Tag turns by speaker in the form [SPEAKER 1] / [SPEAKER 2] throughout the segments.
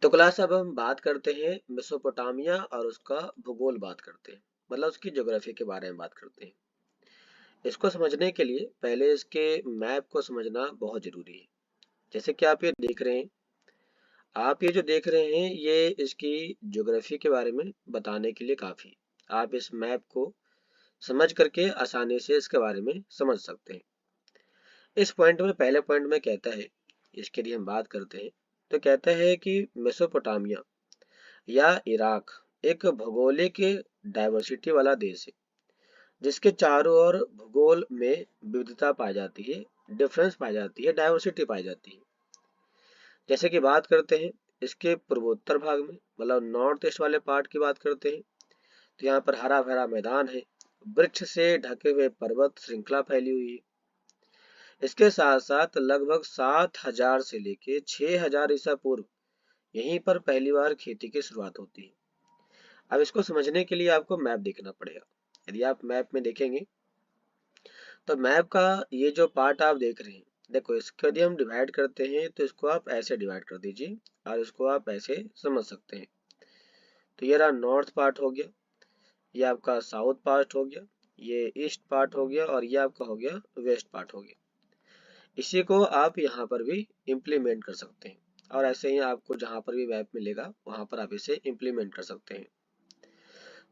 [SPEAKER 1] तो क्लास अब हम बात करते हैं मेसोपोटामिया और उसका भूगोल बात करते हैं, मतलब उसकी ज्योग्राफी के बारे में बात करते हैं। इसको समझने के लिए पहले इसके मैप को समझना बहुत जरूरी है। जैसे कि आप ये देख रहे हैं, आप ये जो देख रहे हैं ये इसकी ज्योग्राफी के बारे में बताने के लिए काफी। आप इस मैप को समझ करके आसानी से इसके बारे में समझ सकते हैं। इस पॉइंट में पहले पॉइंट में कहता है, इसके लिए हम बात करते हैं। तो कहता है कि मेसोपोटामिया या इराक एक भौगोलिक डाइवर्सिटी वाला देश है, जिसके चारों ओर भूगोल में विविधता पाई जाती है, डिफरेंस पाई जाती है, डाइवर्सिटी पाई जाती है। जैसे कि बात करते हैं इसके पूर्वोत्तर भाग में, मतलब नॉर्थ ईस्ट वाले पार्ट की बात करते हैं, तो यहाँ पर हरा भरा मैदान है, वृक्ष से ढके हुए पर्वत श्रृंखला फैली हुई है। इसके साथ साथ लगभग 7,000 से लेके 6,000 ईसा पूर्व यहीं पर पहली बार खेती की शुरुआत होती है। अब इसको समझने के लिए आपको मैप देखना पड़ेगा। यदि आप मैप में देखेंगे तो मैप का ये जो पार्ट आप देख रहे हैं, देखो इसको यदि हम डिवाइड करते हैं तो इसको आप ऐसे डिवाइड कर दीजिए और इसको आप ऐसे समझ सकते हैं। तो ये रहा नॉर्थ पार्ट हो गया, ये आपका साउथ पार्ट हो गया, ये ईस्ट पार्ट हो गया और ये आपका हो गया वेस्ट पार्ट हो गया। इसी को आप यहाँ पर भी इम्प्लीमेंट कर सकते हैं और ऐसे ही आपको जहाँ पर भी मैप मिलेगा वहाँ पर आप इसे इम्प्लीमेंट कर सकते हैं।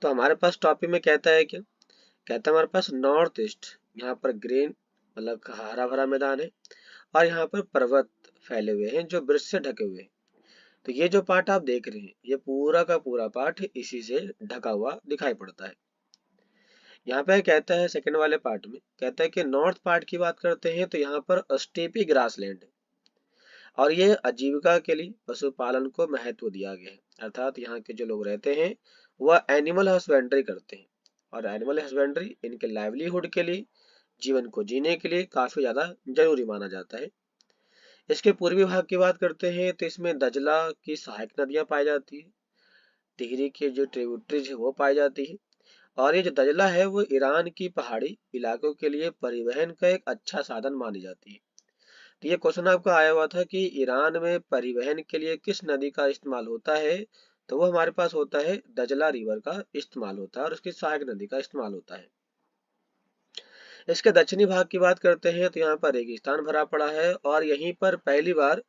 [SPEAKER 1] तो हमारे पास टॉपिक में कहता है क्या, कहता है हमारे पास नॉर्थ ईस्ट, यहाँ पर ग्रीन मतलब हरा भरा मैदान है और यहाँ पर पर्वत फैले हुए हैं जो वृक्ष से ढके हुए हैं। तो ये जो पार्ट आप देख रहे हैं ये पूरा का पूरा पार्ट इसी से ढका हुआ दिखाई पड़ता है। यहाँ पे कहता है सेकंड वाले पार्ट में कहता है कि नॉर्थ पार्ट की बात करते हैं तो यहाँ पर स्टेपी ग्रासलैंड है और ये आजीविका के लिए पशुपालन को महत्व दिया गया है। अर्थात यहाँ के जो लोग रहते हैं वह एनिमल हस्बेंड्री करते हैं और एनिमल हस्बेंड्री इनके लाइवलीहुड के लिए, जीवन को जीने के लिए काफी ज्यादा जरूरी माना जाता है। इसके पूर्वी भाग की बात करते हैं तो इसमें दजला की सहायक नदियां पाई जाती है, टिहरी की जो ट्रिब्यूटरीज है वो पाई जाती है और ये जो दजला है वो ईरान की पहाड़ी इलाकों के लिए परिवहन का एक अच्छा साधन मानी जाती है। तो ये क्वेश्चन आपका आया हुआ था कि ईरान में परिवहन के लिए किस नदी का इस्तेमाल होता है, तो वो हमारे पास होता है दजला रिवर का इस्तेमाल होता है और उसकी सहायक नदी का इस्तेमाल होता है। इसके दक्षिणी भाग की बात करते हैं तो यहाँ पर रेगिस्तान भरा पड़ा है और यहीं पर पहली बार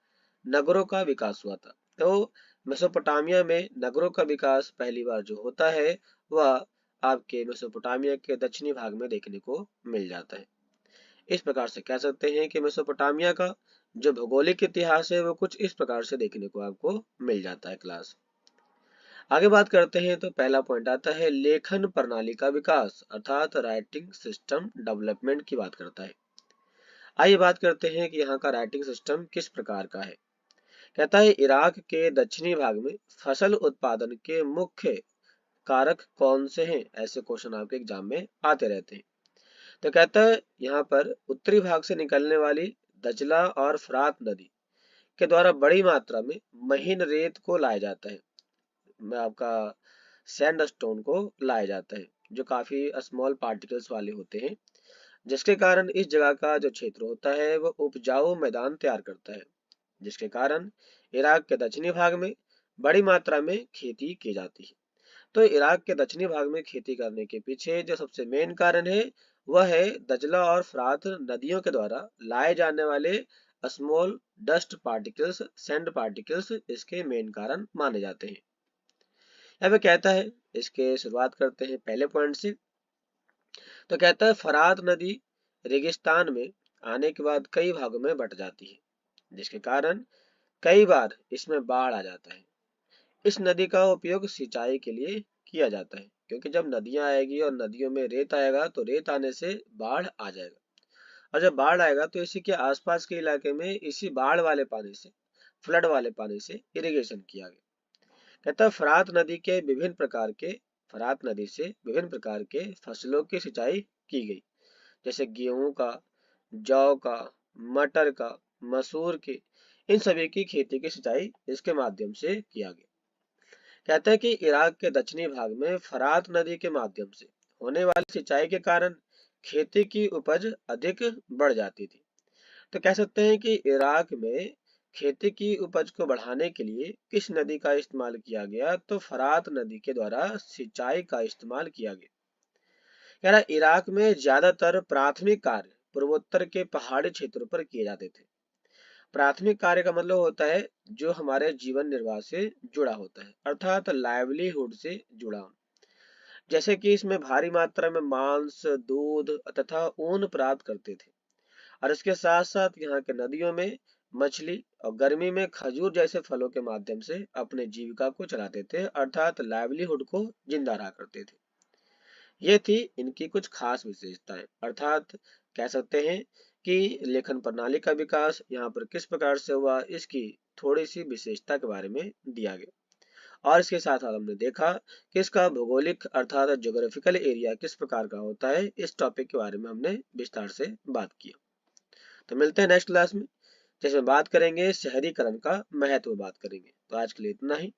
[SPEAKER 1] नगरों का विकास हुआ था। तो मेसोपोटामिया में नगरों का विकास पहली बार जो होता है वह आपके मेसोपोटामिया के दक्षिणी भाग में देखने को मिल जाता है। इस प्रकार से कह सकते हैं कि मेसोपोटामिया का जो भौगोलिक इतिहास है वो कुछ इस प्रकार से देखने को आपको मिल जाता है क्लास। आगे बात करते हैं तो पहला पॉइंट आता है लेखन प्रणाली का विकास, अर्थात राइटिंग सिस्टम डेवलपमेंट की बात करता है। आइए बात करते हैं कि यहाँ का राइटिंग सिस्टम किस प्रकार का है। कहता है इराक के दक्षिणी भाग में फसल उत्पादन के मुख्य कारक कौन से हैं, ऐसे क्वेश्चन आपके एग्जाम में आते रहते हैं। तो कहता है यहाँ पर उत्तरी भाग से निकलने वाली दजला और फरात नदी के द्वारा बड़ी मात्रा में महीन रेत को लाया जाता है, आपका सैंडस्टोन को लाया जाता है जो काफी स्मॉल पार्टिकल्स वाले होते हैं, जिसके कारण इस जगह का जो क्षेत्र होता है वो उपजाऊ मैदान तैयार करता है, जिसके कारण इराक के दक्षिणी भाग में बड़ी मात्रा में खेती की जाती है। तो इराक के दक्षिणी भाग में खेती करने के पीछे जो सबसे मेन कारण है वह है दजला और फरात नदियों के द्वारा लाए जाने वाले small dust particles, sand particles इसके मेन कारण माने जाते हैं। यहाँ पे कहता है, इसके शुरुआत करते हैं पहले पॉइंट से। तो कहता है फरात नदी रेगिस्तान में आने के बाद कई भागों में बट जाती है, जिसके कारण कई बार इसमें बाढ़ आ जाता है। इस नदी का उपयोग सिंचाई के लिए किया जाता है, क्योंकि जब नदियां आएगी और नदियों में रेत आएगा तो रेत आने से बाढ़ आ जाएगा और जब बाढ़ आएगा तो इसी के आसपास के इलाके में इसी बाढ़ वाले पानी से, फ्लड वाले पानी से इरिगेशन किया गया। कहता है फरात नदी से विभिन्न प्रकार के फसलों की सिंचाई की गई, जैसे गेहूं का, जौ का, मटर का, मसूर के, इन सभी की खेती की सिंचाई इसके माध्यम से किया गया। कहता है कि इराक के दक्षिणी भाग में फरात नदी के माध्यम से होने वाली सिंचाई के कारण खेती की उपज अधिक बढ़ जाती थी। तो कह सकते हैं कि इराक में खेती की उपज को बढ़ाने के लिए किस नदी का इस्तेमाल किया गया? तो फरात नदी के द्वारा सिंचाई का इस्तेमाल किया गया। कह रहा इराक में ज्यादातर प्राथमिक कार्य पूर्वोत्तर के पहाड़ी क्षेत्रों पर किए जाते थे। प्राथमिक कार्य का मतलब होता है जो हमारे जीवन निर्वाह से जुड़ा होता है, अर्थात लाइवलीहुड से जुड़ा। जैसे कि इसमें भारी मात्रा में मांस, दूध तथा ऊन प्राप्त करते थे। और इसके साथ साथ यहाँ के नदियों में मछली और गर्मी में खजूर जैसे फलों के माध्यम से अपने जीविका को चलाते थे, अर्थात लाइवलीहुड को जिंदा रहा करते थे। ये थी इनकी कुछ खास विशेषताएं, अर्थात कह सकते हैं कि लेखन प्रणाली का विकास यहाँ पर किस प्रकार से हुआ, इसकी थोड़ी सी विशेषता के बारे में दिया गया। और इसके साथ साथ हमने देखा कि इसका भौगोलिक अर्थात ज्योग्राफिकल एरिया किस प्रकार का होता है। इस टॉपिक के बारे में हमने विस्तार से बात की। तो मिलते हैं नेक्स्ट क्लास में, जिसमें बात करेंगे शहरीकरण का महत्व बात करेंगे। तो आज के लिए इतना ही।